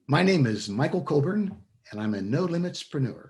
My name is Michael Colburn, and I'm a Nolimitspreneur.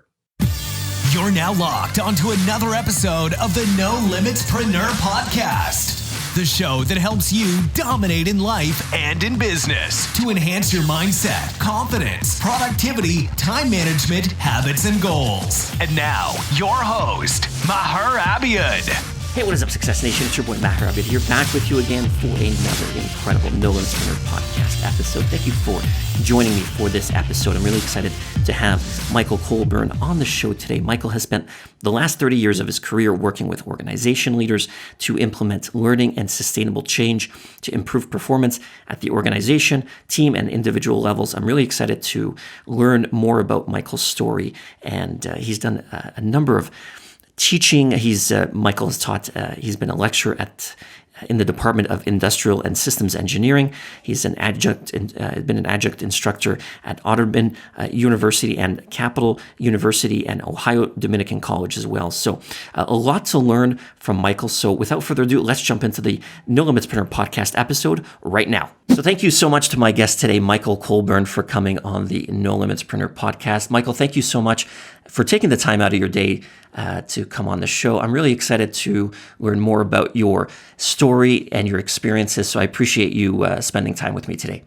You're now locked onto another episode of the Nolimitspreneur podcast, the show that helps you dominate in life and in business to enhance your mindset, confidence, productivity, time management, habits, and goals. And now, your host, Maher Abiad. Hey, what is up, Success Nation? It's your boy, Maher Abiad here, back with you again for another incredible Nolimitspreneur podcast episode. Thank you for joining me for this episode. I'm really excited to have Michael Colburn on the show today. Michael has spent the last 30 years of his career working with organization leaders to implement learning and sustainable change to improve performance at the organization, team, and individual levels. I'm really excited to learn more about Michael's story, and he's done a number of teaching. Michael has taught. He's been a lecturer in the Department of Industrial and Systems Engineering. He's been an adjunct instructor at Colburn University and Capital University and Ohio Dominican College as well. So a lot to learn from Michael. So without further ado, let's jump into the Nolimitspreneur podcast episode right now. So thank you so much to my guest today, Michael Colburn, for coming on the Nolimitspreneur podcast. Michael, thank you so much for taking the time out of your day to come on the show. I'm really excited to learn more about your story and your experiences, so I appreciate you spending time with me today.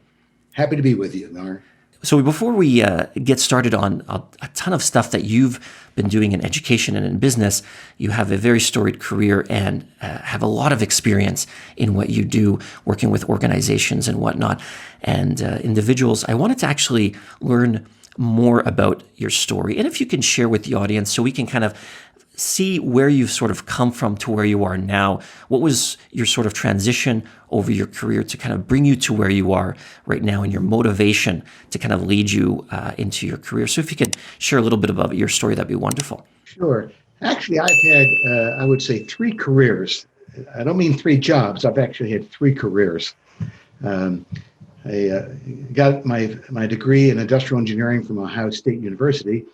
Happy to be with you, Maher. So before we get started on a ton of stuff that you've been doing in education and in business, you have a very storied career and have a lot of experience in what you do, working with organizations and whatnot, and individuals. I wanted to actually learn more about your story, and if you can share with the audience so we can kind of see where you've sort of come from to where you are now. What was your sort of transition over your career to kind of bring you to where you are right now, and your motivation to kind of lead you into your career? So if you could share a little bit about your story, that'd be wonderful. Sure. Actually, I've had, I would say, 3 careers. I don't mean 3 jobs. I've actually had 3 careers. I got my degree in industrial engineering from Ohio State University,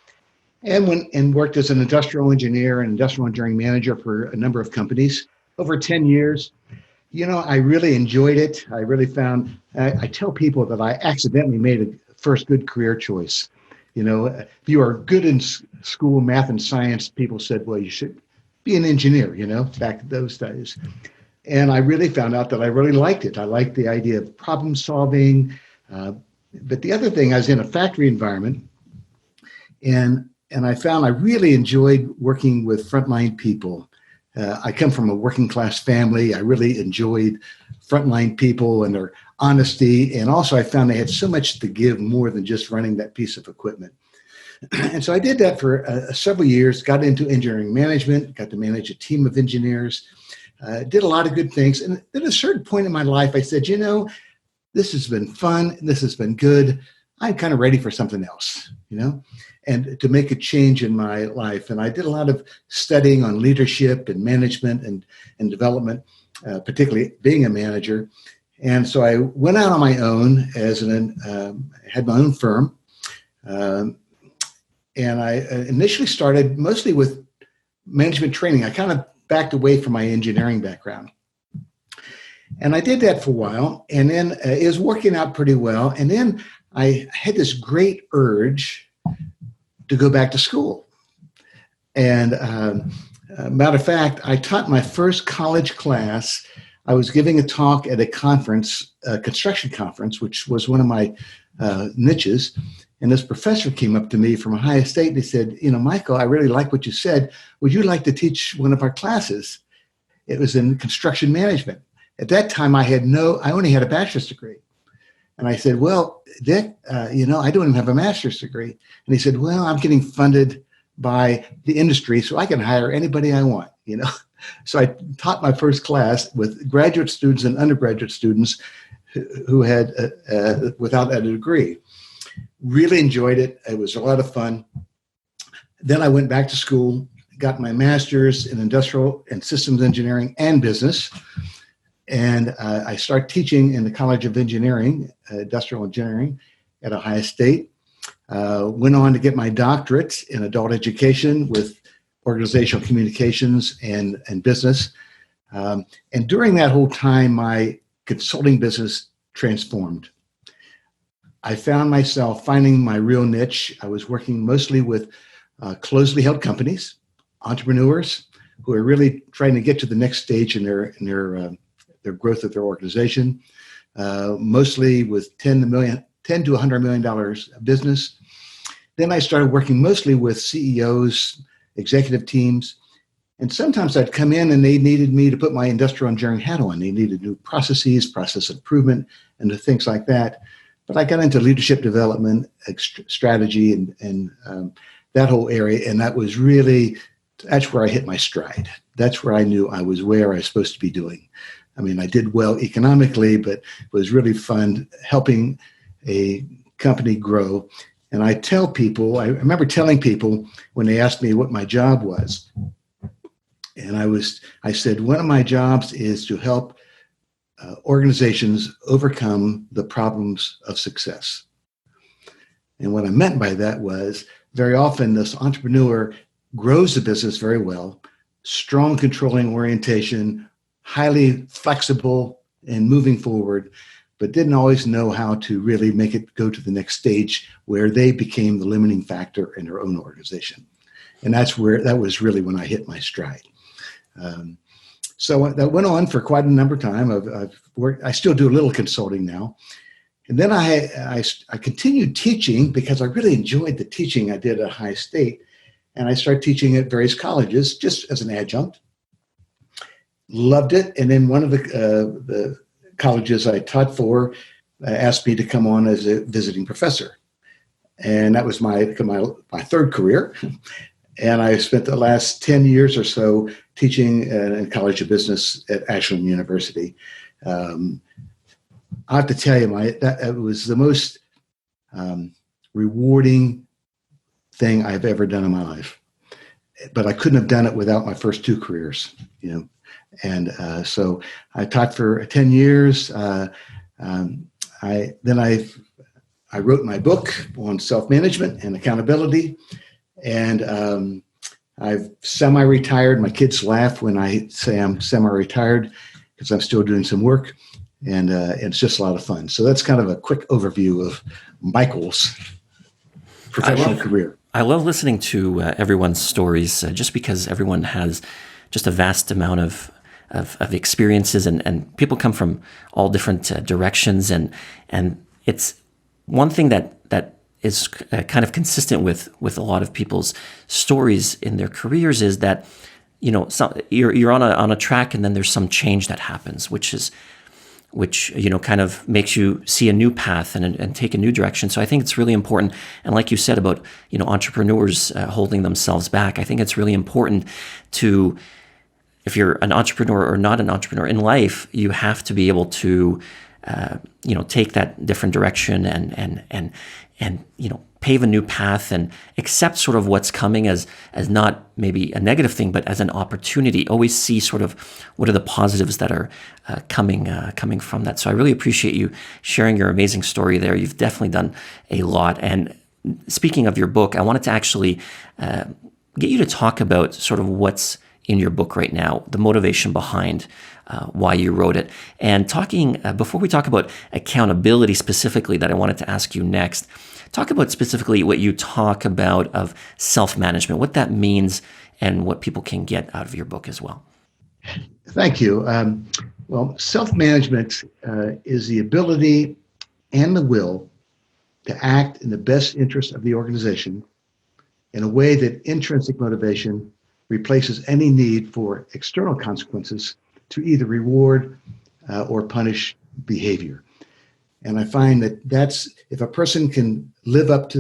and worked as an industrial engineer and industrial engineering manager for a number of companies over 10 years. You know, I really enjoyed it. I really found, I tell people that I accidentally made a first good career choice. You know, if you are good in school, math and science, people said, well, you should be an engineer, you know, back in those days. And I really found out that I really liked it. I liked the idea of problem solving. But the other thing, I was in a factory environment, and I found I really enjoyed working with frontline people. I come from a working class family. I really enjoyed frontline people and their honesty. And also I found they had so much to give more than just running that piece of equipment. And so I did that for several years, got into engineering management, got to manage a team of engineers, did a lot of good things. And at a certain point in my life, I said, you know, this has been fun. This has been good. I'm kind of ready for something else, you know, and to make a change in my life. And I did a lot of studying on leadership and management and development, particularly being a manager. And so I went out on my own had my own firm. And I initially started mostly with management training. I kind of backed away from my engineering background. And I did that for a while. And then it was working out pretty well. And then I had this great urge to go back to school. And matter of fact, I taught my first college class. I was giving a talk at a conference, a construction conference, which was one of my niches. And this professor came up to me from Ohio State and he said, you know, Michael, I really like what you said. Would you like to teach one of our classes? It was in construction management. At that time, I only had a bachelor's degree. And I said, well, Dick, you know, I don't even have a master's degree. And he said, well, I'm getting funded by the industry, so I can hire anybody I want, you know. So I taught my first class with graduate students and undergraduate students who had, without a degree. Really enjoyed it. It was a lot of fun. Then I went back to school, got my master's in industrial and systems engineering and business. And I started teaching in the College of Engineering, industrial engineering at Ohio State. Went on to get my doctorate in adult education with organizational communications and business. And during that whole time, my consulting business transformed. I found myself finding my real niche. I was working mostly with closely held companies, entrepreneurs who are really trying to get to the next stage in their growth of their organization, mostly with $10 to $100 million of business. Then I started working mostly with CEOs, executive teams, and sometimes I'd come in and they needed me to put my industrial engineering hat on. They needed new processes, process improvement, and things like that. But I got into leadership development, strategy, and that whole area, and that's where I hit my stride. That's where I knew I was where I was supposed to be doing. I mean, I did well economically, but it was really fun helping a company grow. And I remember telling people when they asked me what my job was, and I said, one of my jobs is to help organizations overcome the problems of success. And what I meant by that was very often this entrepreneur grows the business very well, strong controlling orientation, highly flexible and moving forward, but didn't always know how to really make it go to the next stage where they became the limiting factor in their own organization. And that was really when I hit my stride. So that went on for quite a number of time. I've worked. I still do a little consulting now. And then I continued teaching because I really enjoyed the teaching I did at Ohio State. And I started teaching at various colleges just as an adjunct. Loved it. And then one of the colleges I taught for asked me to come on as a visiting professor. And that was my third career. And I spent the last 10 years or so teaching in College of Business at Ashland University. I have to tell you, it was the most rewarding thing I've ever done in my life. But I couldn't have done it without my first two careers, And so I taught for 10 years. I wrote my book on self-management and accountability. And I've semi-retired. My kids laugh when I say I'm semi-retired because I'm still doing some work. And it's just a lot of fun. So that's kind of a quick overview of Michael's professional career. I love listening to everyone's stories just because everyone has just a vast amount of experiences and people come from all different directions. And it's one thing that is kind of consistent with a lot of people's stories in their careers is that, you're on a track and then there's some change that happens, which kind of makes you see a new path and take a new direction. So I think it's really important. And like you said about, entrepreneurs holding themselves back, I think it's really important to, if you're an entrepreneur or not an entrepreneur in life, you have to be able to, take that different direction and pave a new path and accept sort of what's coming as not maybe a negative thing, but as an opportunity. Always see sort of what are the positives that are coming from that. So I really appreciate you sharing your amazing story there. You've definitely done a lot. And speaking of your book, I wanted to actually get you to talk about sort of what's in your book right now, the motivation behind why you wrote it. And before we talk about accountability specifically that I wanted to ask you next, talk about specifically what you talk about of self-management, what that means and what people can get out of your book as well. Thank you. Well, self-management is the ability and the will to act in the best interest of the organization in a way that intrinsic motivation replaces any need for external consequences to either reward or punish behavior. And I find that's if a person can live up to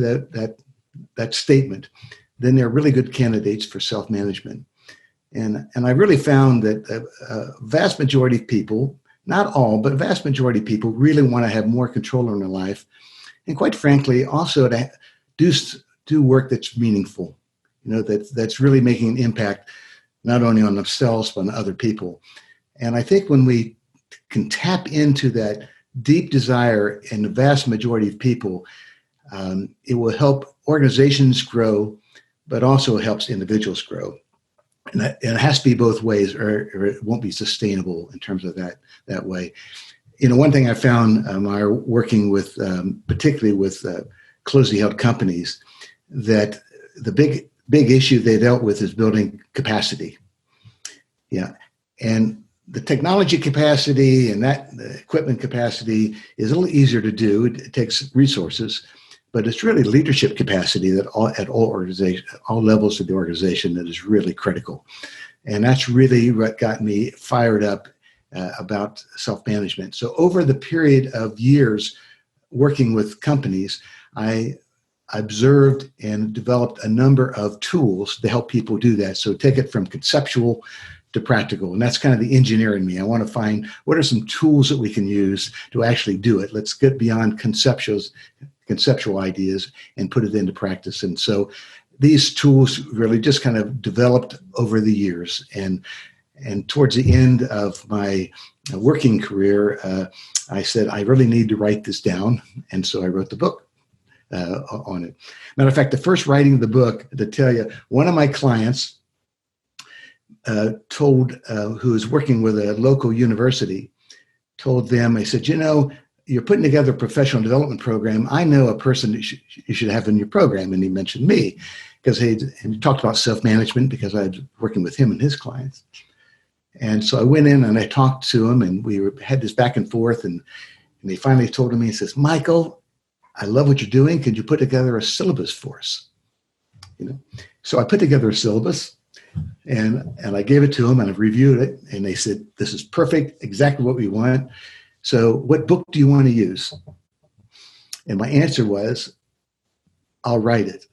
that statement, then they're really good candidates for self-management. And I really found that a vast majority of people, not all, but a vast majority of people really want to have more control in their life. And quite frankly, also to do work that's meaningful, that's really making an impact, not only on themselves, but on other people. And I think when we can tap into that deep desire in the vast majority of people, it will help organizations grow, but also helps individuals grow. And it has to be both ways, or it won't be sustainable in terms of that way. one thing I found, Maher, working with, particularly with closely held companies, that the big issue they dealt with is building capacity. Yeah. And the technology capacity and the equipment capacity is a little easier to do. It takes resources, but it's really leadership capacity that at all levels of the organization that is really critical. And that's really what got me fired up about self-management. So over the period of years working with companies, I observed and developed a number of tools to help people do that. So take it from conceptual to practical. And that's kind of the engineer in me. I want to find what are some tools that we can use to actually do it. Let's get beyond conceptual ideas and put it into practice. And so these tools really just kind of developed over the years. And towards the end of my working career, I said, I really need to write this down. And so I wrote the book on it. Matter of fact, the first writing of the book, to tell you, one of my clients who was working with a local university, told them, I said, you're putting together a professional development program. I know a person that you should have in your program. And he mentioned me because he talked about self-management because I was working with him and his clients. And so I went in and I talked to him and we had this back and forth. And he finally told me, he says, Michael, I love what you're doing. Could you put together a syllabus for us? So I put together a syllabus. And I gave it to them and I've reviewed it. And they said, this is perfect, exactly what we want. So what book do you want to use? And my answer was, I'll write it.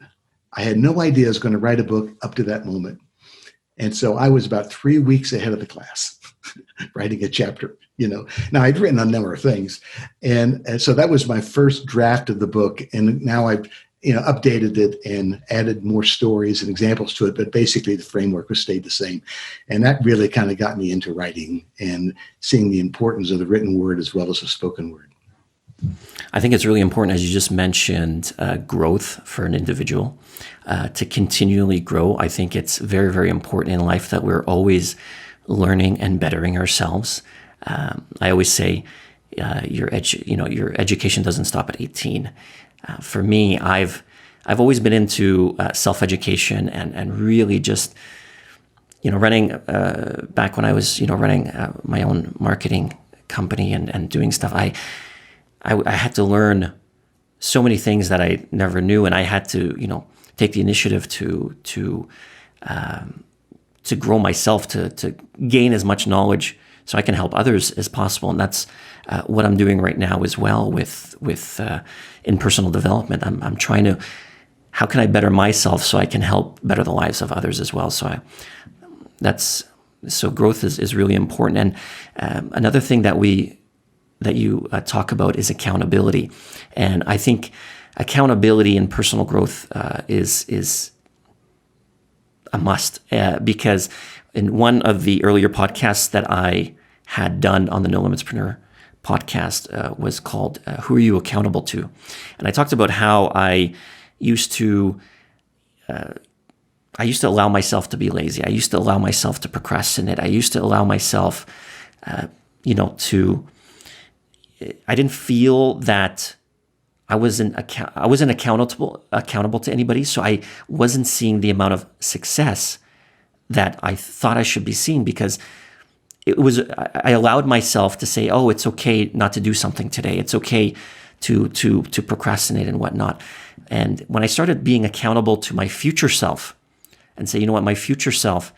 I had no idea I was going to write a book up to that moment. And so I was about 3 weeks ahead of the class writing a chapter, Now I'd written a number of things. And so that was my first draft of the book. And now I've updated it and added more stories and examples to it, but basically the framework was stayed the same. And that really kind of got me into writing and seeing the importance of the written word as well as the spoken word. I think it's really important, as you just mentioned, growth for an individual, to continually grow. I think it's very, very important in life that we're always learning and bettering ourselves. I always say your education doesn't stop at 18. For me, I've always been into self-education and really just, running, back when I was, running my own marketing company and doing stuff, I had to learn so many things that I never knew. And I had to, take the initiative to grow myself, to gain as much knowledge so I can help others as possible. And that's what I'm doing right now as well with in personal development. I'm trying to, how can I better myself so I can help better the lives of others as well? So growth is really important. And another thing that you talk about is accountability. And I think accountability in personal growth is a must, because in one of the earlier podcasts that I had done on the Nolimitspreneur podcast was called Who Are You Accountable To? And I talked about how I used to allow myself to be lazy. I used to allow myself to procrastinate. I used to allow myself, I didn't feel that I wasn't accountable to anybody. So I wasn't seeing the amount of success that I thought I should be seeing, because I allowed myself to say, oh, it's okay not to do something today. It's okay to procrastinate and whatnot. And when I started being accountable to my future self and say, you know what, my future self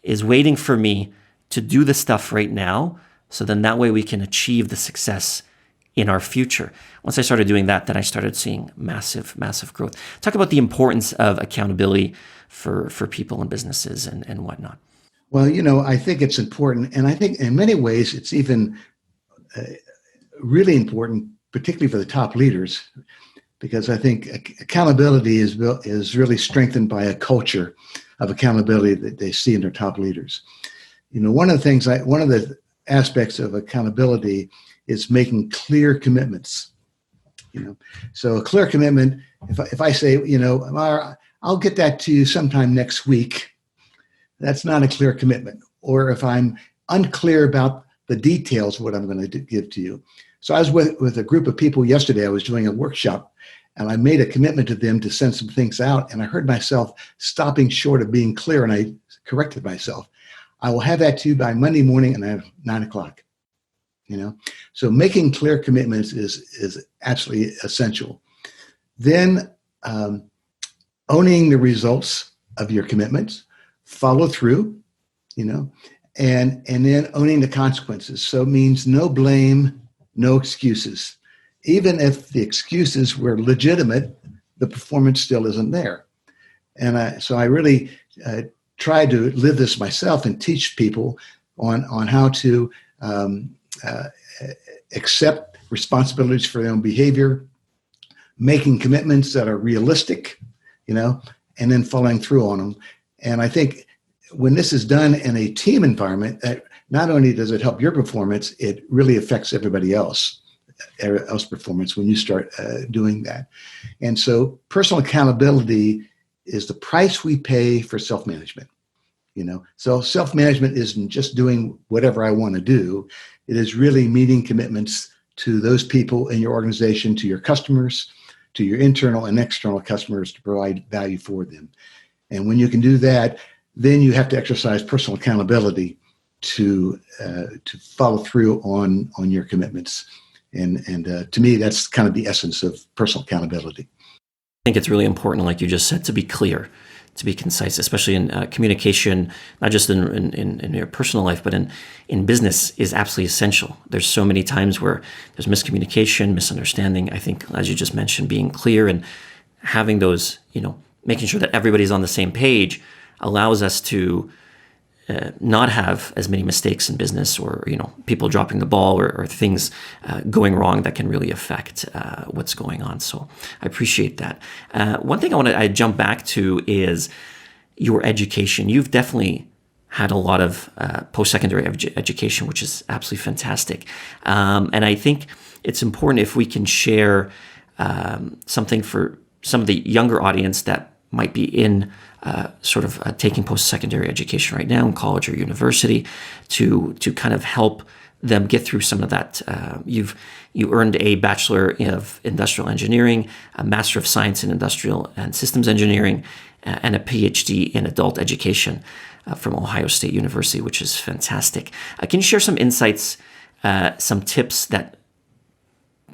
is waiting for me to do the stuff right now, so then that way we can achieve the success in our future. Once I started doing that, then I started seeing massive, massive growth. Talk about the importance of accountability for people and businesses and whatnot. Well, I think it's important. And I think in many ways, it's even really important, particularly for the top leaders, because I think accountability is really strengthened by a culture of accountability that they see in their top leaders. One of the aspects of accountability is making clear commitments. So a clear commitment, if I say, I'll get that to you sometime next week, that's not a clear commitment. Or if I'm unclear about the details of what I'm going to give to you. So I was with a group of people yesterday. I was doing a workshop, and I made a commitment to them to send some things out. And I heard myself stopping short of being clear, and I corrected myself. I will have that to you by Monday morning, and I have 9:00. So making clear commitments is absolutely essential. Then owning the results of your commitments, follow through, and then owning the consequences. So it means no blame, no excuses. Even if the excuses were legitimate, the performance still isn't there. And so I really try to live this myself and teach people on how to accept responsibilities for their own behavior, making commitments that are realistic, and then following through on them. And I think when this is done in a team environment, that not only does it help your performance, it really affects everybody else's performance when you start doing that. And so personal accountability is the price we pay for self-management. So self-management isn't just doing whatever I want to do. It is really meeting commitments to those people in your organization, to your customers, to your internal and external customers, to provide value for them. And when you can do that, then you have to exercise personal accountability to follow through on your commitments. And to me, that's kind of the essence of personal accountability. I think it's really important, like you just said, to be clear, to be concise, especially in communication, not just in your personal life, but in business is absolutely essential. There's so many times where there's miscommunication, misunderstanding. I think, as you just mentioned, being clear and having those, making sure that everybody's on the same page allows us to not have as many mistakes in business, or people dropping the ball, or things going wrong that can really affect what's going on. So I appreciate that. One thing I want to jump back to is your education. You've definitely had a lot of post-secondary education, which is absolutely fantastic. And I think it's important if we can share something for some of the younger audience that might be in taking post-secondary education right now in college or university, to kind of help them get through some of that. You earned a Bachelor of Industrial Engineering, a Master of Science in Industrial and Systems Engineering, and a PhD in Adult Education from Ohio State University, which is fantastic. Can you share some insights, some tips that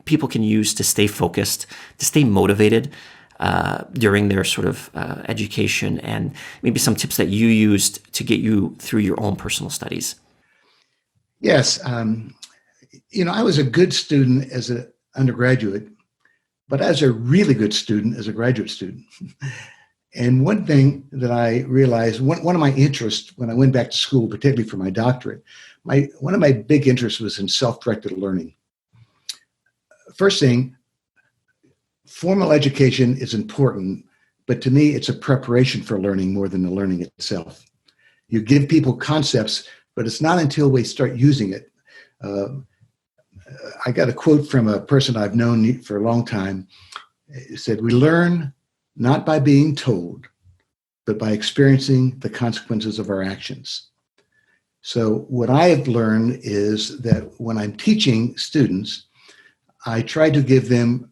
people can use to stay focused, to stay motivated during their sort of education, and maybe some tips that you used to get you through your own personal studies? Yes. I was a good student as an undergraduate, but as a really good student as a graduate student. And one thing that I realized, one of my interests when I went back to school, particularly for my doctorate, one of my big interests was in self-directed learning. First thing, formal education is important, but to me, it's a preparation for learning more than the learning itself. You give people concepts, but it's not until we start using it. I got a quote from a person I've known for a long time. It said, "We learn not by being told, but by experiencing the consequences of our actions." So what I have learned is that when I'm teaching students, I try to give them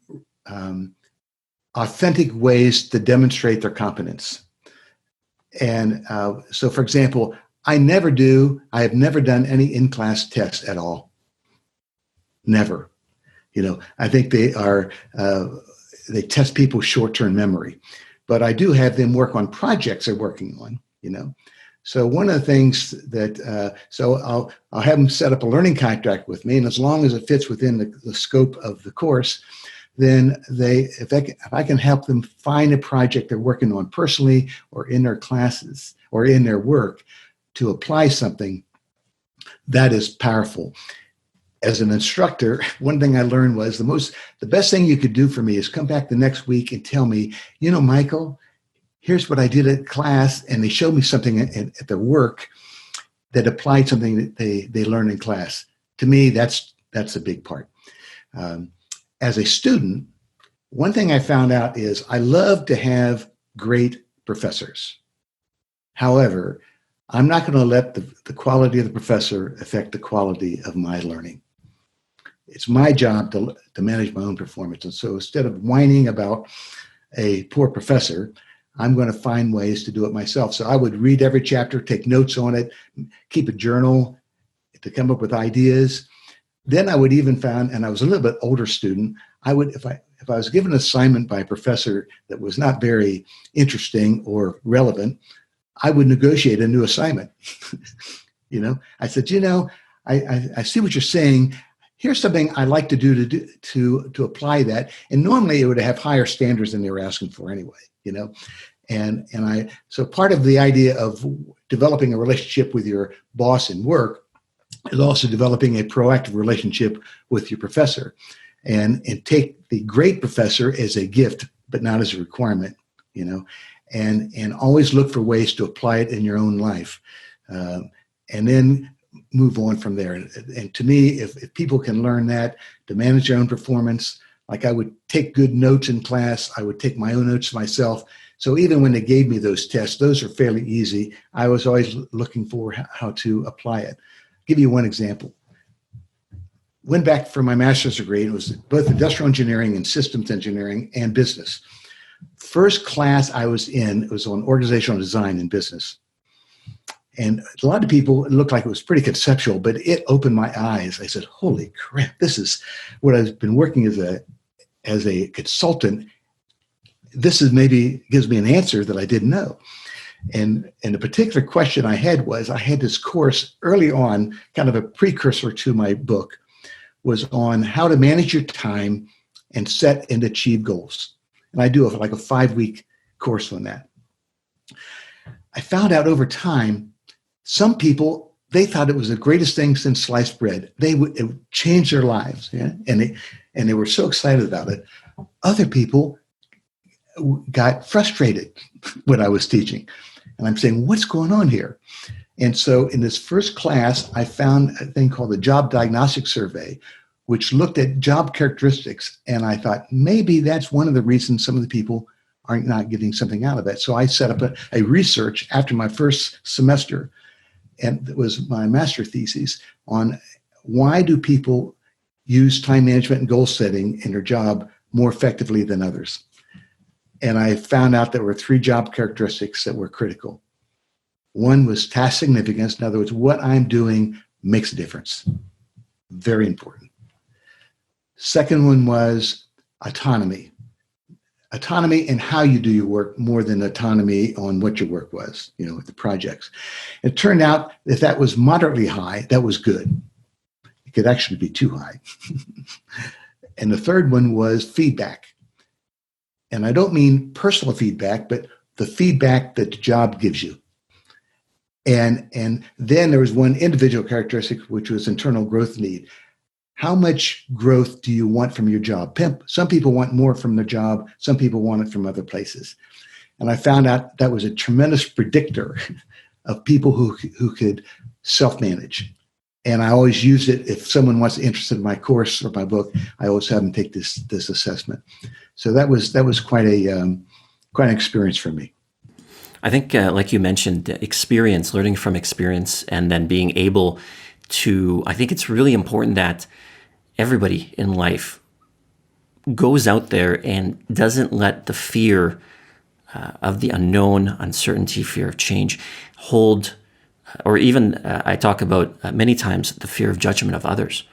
authentic ways to demonstrate their competence. And so, for example, I have never done any in-class tests at all. Never. I think they test people's short-term memory, but I do have them work on projects they're working on, So one of the things that, so I'll have them set up a learning contract with me, and as long as it fits within the scope of the course, then if I can help them find a project they're working on personally or in their classes or in their work to apply something, that is powerful. As an instructor, one thing I learned was the best thing you could do for me is come back the next week and tell me, Michael, here's what I did at class, and they showed me something at their work that applied something that they learned in class. To me, that's a big part. As a student, one thing I found out is I love to have great professors. However, I'm not going to let the quality of the professor affect the quality of my learning. It's my job to manage my own performance. And so instead of whining about a poor professor, I'm going to find ways to do it myself. So I would read every chapter, take notes on it, keep a journal to come up with ideas. Then I would even find, and I was a little bit older student, I would, if I was given an assignment by a professor that was not very interesting or relevant, I would negotiate a new assignment. I said, I see what you're saying. Here's something I like to do to apply that. And normally it would have higher standards than they were asking for anyway, So part of the idea of developing a relationship with your boss in work is also developing a proactive relationship with your professor, and take the great professor as a gift, but not as a requirement, and always look for ways to apply it in your own life, and then move on from there. And to me, if people can learn that to manage their own performance, like I would take good notes in class, I would take my own notes myself. So even when they gave me those tests, those are fairly easy. I was always looking for how to apply it. I'll give you one example. Went back for my master's degree. It was both industrial engineering and systems engineering and business. First class I was in, it was on organizational design in business. And a lot of people, it looked like it was pretty conceptual, but it opened my eyes. I said, holy crap, this is what I've been working as a consultant. This is maybe gives me an answer that I didn't know. And the particular question I had was, I had this course early on, kind of a precursor to my book, was on how to manage your time and set and achieve goals. And I do like a 5-week course on that. I found out over time, some people, they thought it was the greatest thing since sliced bread. It would change their lives, and they were so excited about it. Other people got frustrated when I was teaching. And I'm saying, what's going on here? And so in this first class, I found a thing called the Job Diagnostic Survey, which looked at job characteristics. And I thought, maybe that's one of the reasons some of the people are not getting something out of it. So I set up a research after my first semester, and it was my master thesis on why do people use time management and goal setting in their job more effectively than others. And I found out there were 3 job characteristics that were critical. One was task significance. In other words, what I'm doing makes a difference. Very important. Second one was autonomy. Autonomy in how you do your work more than autonomy on what your work was, with the projects. It turned out if that was moderately high, that was good. It could actually be too high. And the third one was feedback. And I don't mean personal feedback, but the feedback that the job gives you. And then there was one individual characteristic, which was internal growth need. How much growth do you want from your job? Some people want more from their job. Some people want it from other places. And I found out that was a tremendous predictor of people who could self-manage. And I always use it if someone wants interested in my course or my book. I always have them take this assessment. So that was quite an experience for me. I think, like you mentioned, experience, learning from experience, and then being able to. I think it's really important that everybody in life goes out there and doesn't let the fear of the unknown, uncertainty, fear of change, hold. Or even I talk about many times the fear of judgment of others.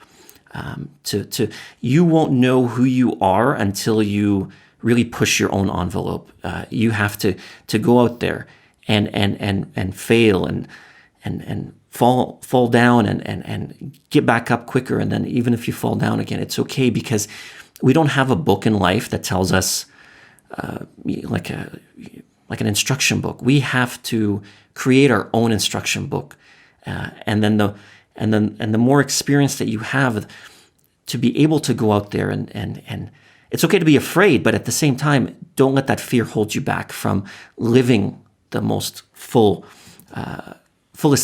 You won't know who you are until you really push your own envelope. You have to go out there and fail and fall down and get back up quicker. And then even if you fall down again, it's okay, because we don't have a book in life that tells us like an instruction book. We have to create our own instruction book, and then the more experience that you have, to be able to go out there and it's okay to be afraid, but at the same time, don't let that fear hold you back from living the most fullest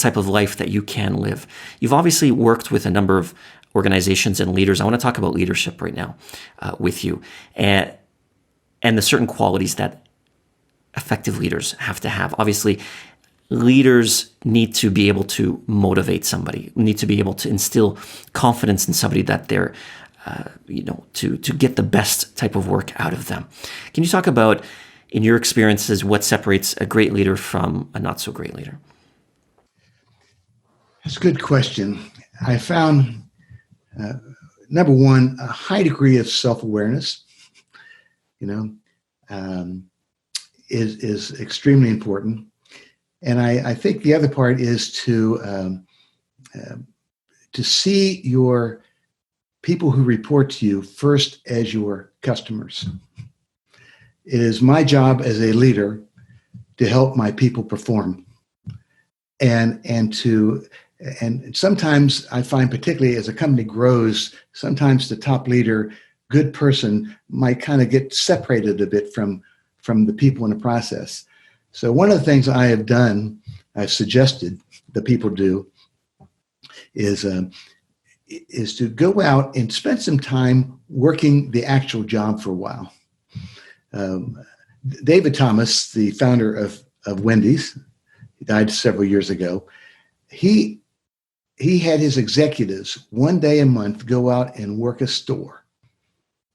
type of life that you can live. You've obviously worked with a number of organizations and leaders. I want to talk about leadership right now with you, and the certain qualities that effective leaders have to have. Obviously, leaders need to be able to motivate somebody, need to be able to instill confidence in somebody that they're, to get the best type of work out of them. Can you talk about, in your experiences, what separates a great leader from a not so great leader? That's a good question. I found, number one, a high degree of self-awareness, is extremely important. And I think the other part is to see your people who report to you first as your customers. It is my job as a leader to help my people perform, and sometimes I find, particularly as a company grows, sometimes the top leader, good person, might kind of get separated a bit from the people in the process. So one of the things I have done, I've suggested that people do, is to go out and spend some time working the actual job for a while. David Thomas, the founder of Wendy's, he died several years ago. He had his executives one day a month go out and work a store.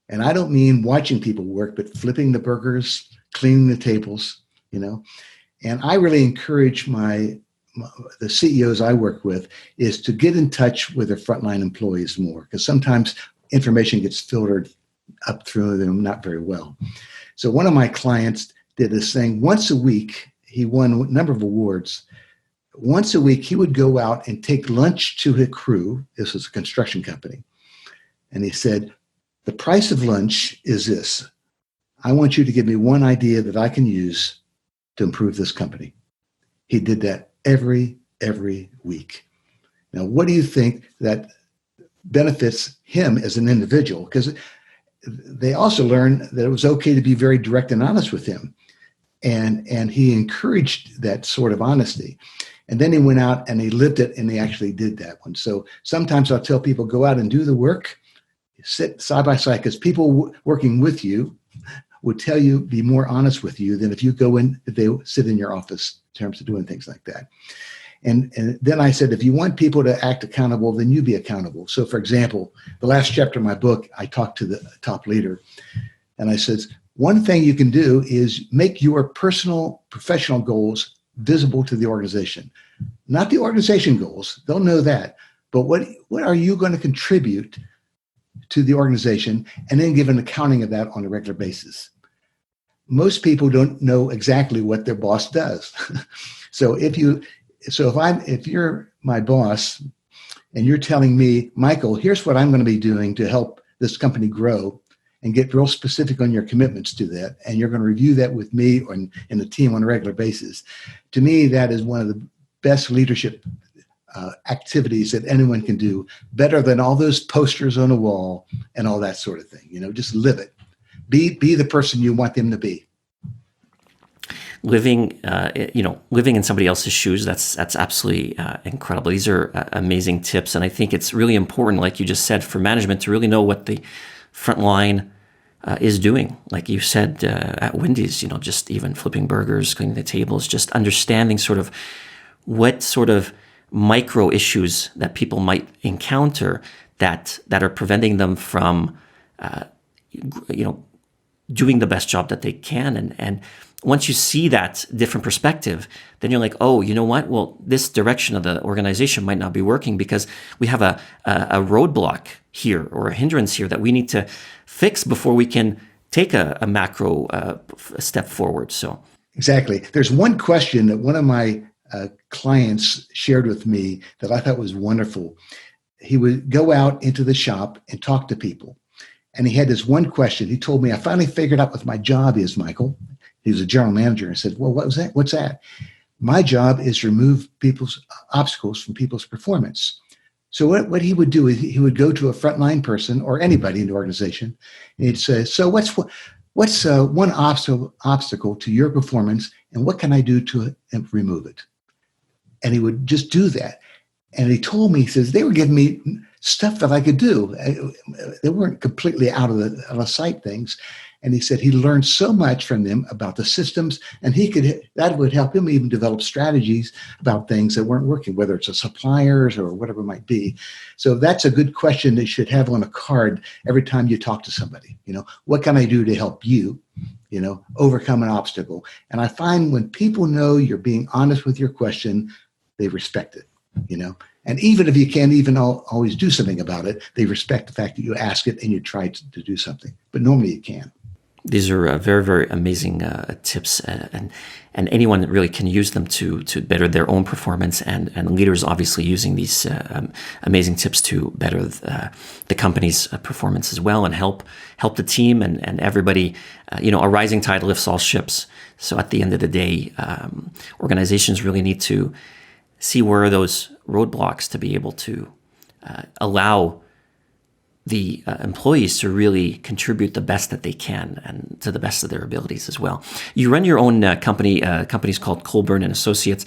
And I don't mean watching people work, but flipping the burgers, cleaning the tables, And I really encourage the CEOs I work with is to get in touch with their frontline employees more, because sometimes information gets filtered up through them not very well. So one of my clients did this thing once a week. He won a number of awards. Once a week, he would go out and take lunch to his crew. This was a construction company. And he said, the price of lunch is this. I want you to give me one idea that I can use to improve this company. He did that every week. Now, what do you think that benefits him as an individual? Because they also learned that it was okay to be very direct and honest with him. And he encouraged that sort of honesty. And then he went out and he lived it, and he actually did that one. So sometimes I'll tell people, go out and do the work, sit side by side, because people working with you would tell you, be more honest with you than if you go in, if they sit in your office in terms of doing things like that. And then I said, if you want people to act accountable, then you be accountable. So for example, the last chapter of my book, I talked to the top leader and I said, one thing you can do is make your personal professional goals visible to the organization. Not the organization goals, they'll know that, but what are you going to contribute to the organization, and then give an accounting of that on a regular basis. Most people don't know exactly what their boss does. So if you're my boss and you're telling me, Michael, here's what I'm going to be doing to help this company grow, and get real specific on your commitments to that, and you're going to review that with me and the team on a regular basis. To me, that is one of the best leadership activities that anyone can do, better than all those posters on a wall and all that sort of thing. Just live it. Be the person you want them to be. Living in somebody else's shoes, that's absolutely incredible. These are amazing tips, and I think it's really important, like you just said, for management to really know what the front line is doing. Like you said at Wendy's, just even flipping burgers, cleaning the tables, just understanding sort of what sort of micro issues that people might encounter that are preventing them from, doing the best job that they can. And once you see that different perspective, then you're like, oh, you know what? Well, this direction of the organization might not be working because we have a roadblock here or a hindrance here that we need to fix before we can take a macro step forward. So exactly. There's one question that one of my clients shared with me that I thought was wonderful. He would go out into the shop and talk to people. And he had this one question. He told me, I finally figured out what my job is, Michael. He was a general manager. And I said, well, what was that? What's that? My job is to remove people's obstacles from people's performance. So what he would do is he would go to a frontline person or anybody in the organization, and he'd say, so what's one obstacle to your performance, and what can I do to remove it? And he would just do that. And he told me, he says, they were giving me stuff that I could do. They weren't completely out of sight things. And he said he learned so much from them about the systems, and that would help him even develop strategies about things that weren't working, whether it's a suppliers or whatever it might be. So that's a good question that you should have on a card every time you talk to somebody. What can I do to help you, overcome an obstacle? And I find when people know you're being honest with your question, they respect it, And even if you can't even always do something about it, they respect the fact that you ask it and you try to do something. But normally you can. These are very, very amazing tips, and anyone really can use them to better their own performance, and leaders obviously using these amazing tips to better the company's performance as well, and help the team and everybody. A rising tide lifts all ships. So at the end of the day, organizations really need to see where are those roadblocks to be able to allow the employees to really contribute the best that they can and to the best of their abilities as well. You run your own company. Company's called Colburn and Associates.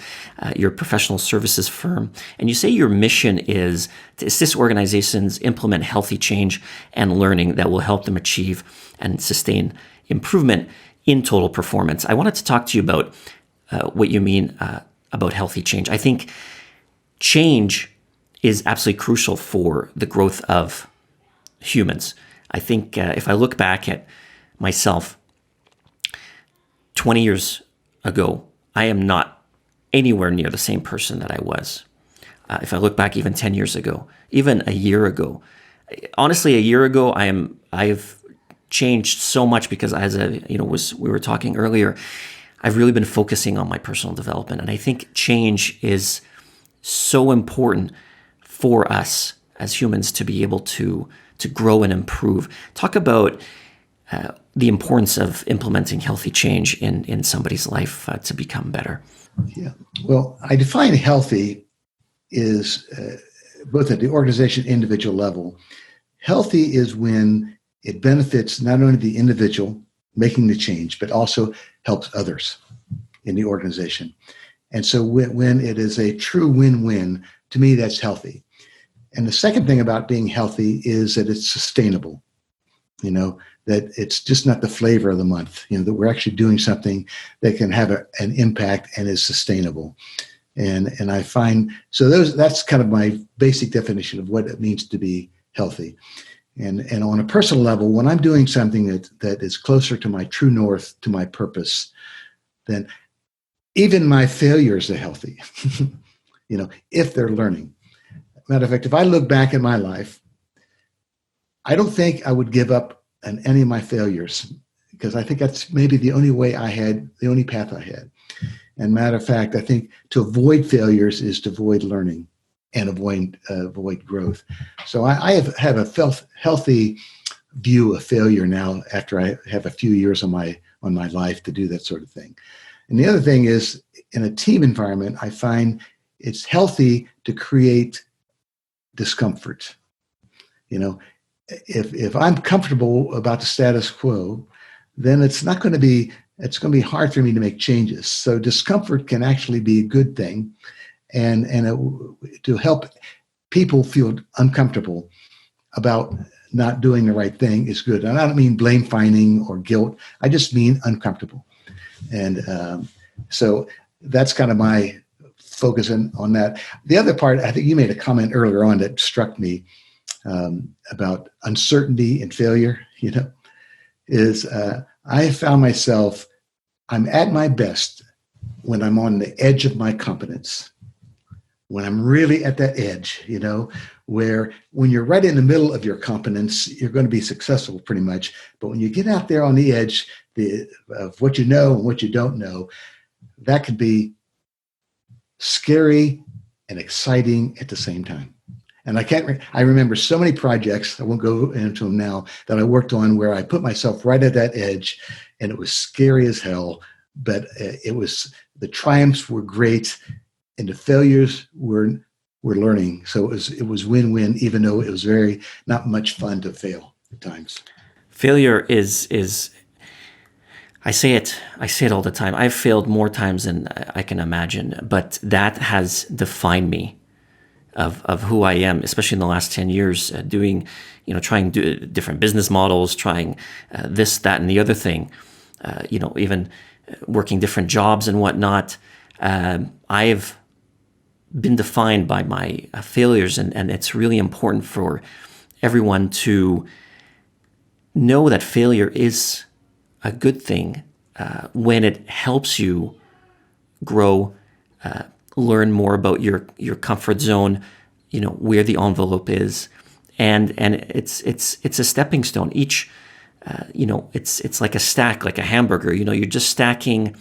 You're a professional services firm, and you say your mission is to assist organizations implement healthy change and learning that will help them achieve and sustain improvement in total performance. I wanted to talk to you about what you mean about healthy change. I think change is absolutely crucial for the growth of humans. I think if I look back at myself 20 years ago, I am not anywhere near the same person that I was. If I look back even 10 years ago, even a year ago, honestly, a year ago, I've changed so much because we were talking earlier, I've really been focusing on my personal development. And I think change is so important for us as humans to be able to grow and improve. Talk about the importance of implementing healthy change in somebody's life to become better. Yeah. Well, I define healthy is both at the organization individual level. Healthy is when it benefits not only the individual making the change, but also helps others in the organization. And so when it is a true win-win, to me, that's healthy. And the second thing about being healthy is that it's sustainable, that it's just not the flavor of the month, that we're actually doing something that can have an impact and is sustainable. And I find, so that's kind of my basic definition of what it means to be healthy. And on a personal level, when I'm doing something that is closer to my true north, to my purpose, then even my failures are healthy, if they're learning. Matter of fact, if I look back at my life, I don't think I would give up on any of my failures, because I think that's maybe the only path I had. And matter of fact, I think to avoid failures is to avoid learning and avoid growth. So I have a healthy view of failure now after I have a few years on my life to do that sort of thing. And the other thing is, in a team environment, I find it's healthy to create discomfort. If I'm comfortable about the status quo, then it's going to be hard for me to make changes. So discomfort can actually be a good thing, and to help people feel uncomfortable about not doing the right thing is good. And I don't mean blame finding or guilt. I just mean uncomfortable. And so that's kind of my focus on that. The other part, I think you made a comment earlier on that struck me about uncertainty and failure, is I found myself, I'm at my best when I'm on the edge of my competence, when I'm really at that edge, where when you're right in the middle of your competence, you're going to be successful pretty much. But when you get out there on the edge of what you know and what you don't know, that could be scary and exciting at the same time. And I remember so many projects, I won't go into them now, that I worked on where I put myself right at that edge, and it was scary as hell, but the triumphs were great and the failures were learning. So it was win-win, even though it was very not much fun to fail at times. Failure is I say it all the time. I've failed more times than I can imagine, but that has defined me of who I am, especially in the last 10 years, doing, trying to do different business models, trying this, that, and the other thing, even working different jobs and whatnot. I've been defined by my failures, and it's really important for everyone to know that failure is a good thing when it helps you grow, learn more about your comfort zone, where the envelope is, and it's a stepping stone. Each, it's like a stack, like a hamburger. You're just stacking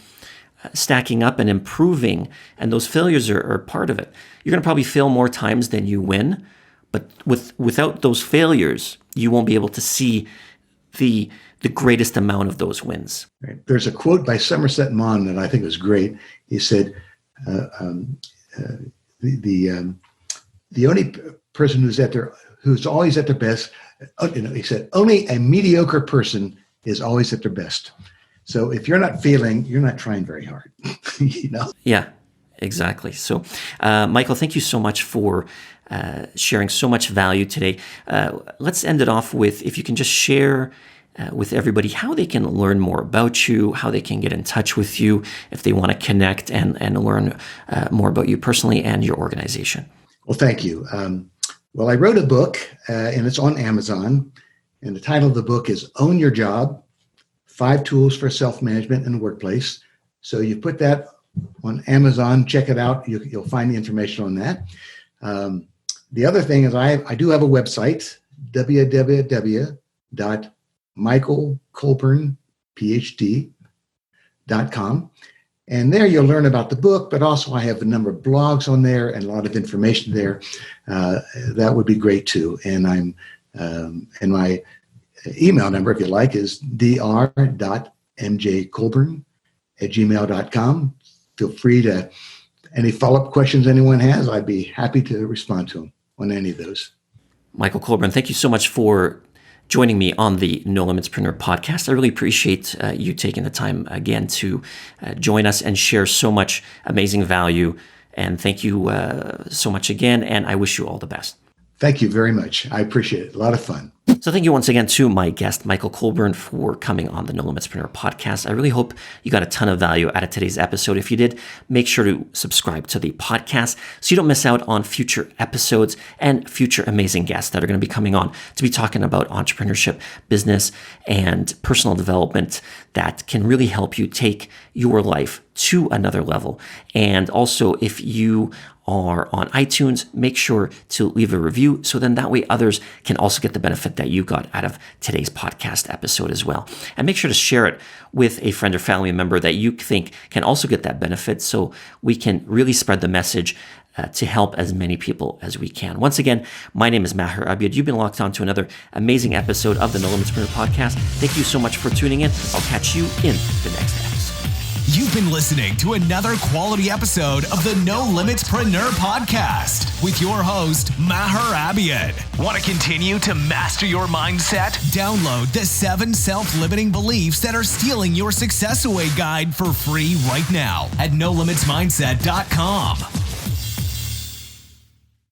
up and improving, and those failures are part of it. You're going to probably fail more times than you win, but without those failures, you won't be able to see the greatest amount of those wins. Right. There's a quote by Somerset Maugham that I think was great. He said, the only person who's always at their best, he said, only a mediocre person is always at their best. So if you're not failing, you're not trying very hard. Yeah, exactly. So, Michael, thank you so much for sharing so much value today. Let's end it off with, if you can just share with everybody how they can learn more about you, how they can get in touch with you if they want to connect and learn more about you personally and your organization. Well, thank you. Well, I wrote a book, and it's on Amazon, and the title of the book is Own Your Job, 5 Tools for Self-Management in the Workplace. So you put that on Amazon, check it out. You'll find the information on that. The other thing is I do have a website, www.michaelcolburnphd.com. And there you'll learn about the book, but also I have a number of blogs on there and a lot of information there. That would be great too. And and my email number, if you like, is dr.mjcolburn@gmail.com. Feel free to, any follow-up questions anyone has, I'd be happy to respond to them on any of those. Michael Colburn, thank you so much for joining me on the Nolimitspreneur podcast. I really appreciate you taking the time again to join us and share so much amazing value. And thank you so much again. And I wish you all the best. Thank you very much. I appreciate it. A lot of fun. So thank you once again to my guest, Michael Colburn, for coming on the Nolimitspreneur podcast. I really hope you got a ton of value out of today's episode. If you did, make sure to subscribe to the podcast so you don't miss out on future episodes and future amazing guests that are going to be coming on to be talking about entrepreneurship, business, and personal development that can really help you take your life to another level. And also, if you are on iTunes, make sure to leave a review so then that way others can also get the benefit that you got out of today's podcast episode as well. And make sure to share it with a friend or family member that you think can also get that benefit so we can really spread the message to help as many people as we can. Once again, my name is Maher Abiad. You've been locked on to another amazing episode of the Nolimitspreneur podcast. Thank you so much for tuning in. I'll catch you in the next episode. You've been listening to another quality episode of the Nolimitspreneur podcast with your host, Maher Abiad. Want to continue to master your mindset? Download the 7 self-limiting beliefs that are stealing your success away guide for free right now at nolimitsmindset.com.